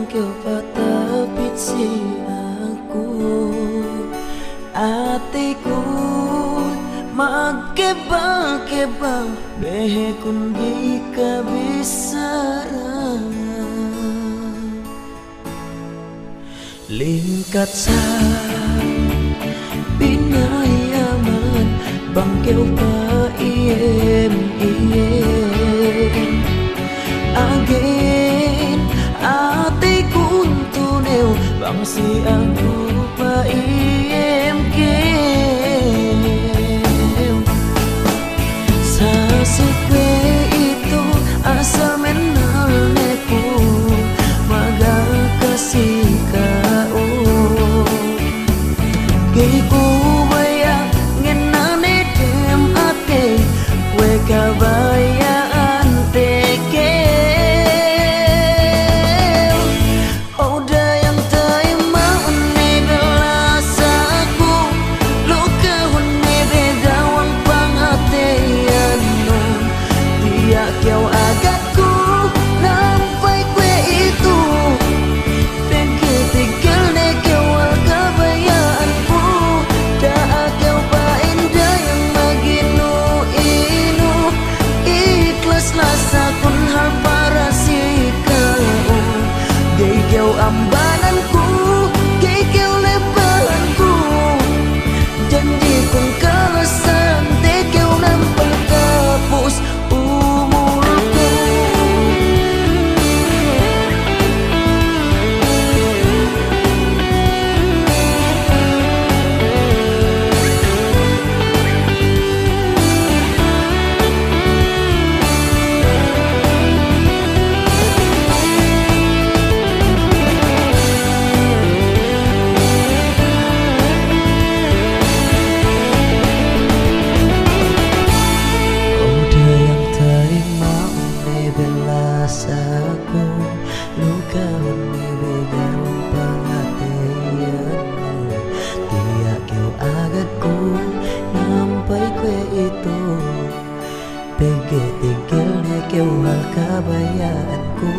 kau patapit si aku. Atiku magkeba-keba behe kun di kabisara. Lingkat sa pinayaman bangkeu pa iem again ate kuntuneu bangsi aku pa iem sa sekwe itu asa menal neku maga kasih kau giku maya ngenane dem ate kue kabayaan teke oda yang terima unne belasaku luka unne bedawang pangateanmu tiak kau agakku nampai kue itu pengke tinggal ne kewal kabayaanku daa kau pa indah yang maginu inu ikhlas lasakun hal para si kau gay kau ambananku gay kau lebalanku janji kung kalasan te kau nampal kapus umurku. Oda yang terima unne belasaku luka unne bedawang pangateanmu tiak kau agatku nampai kue itu pege tinggal ne kau hal kabayaanku.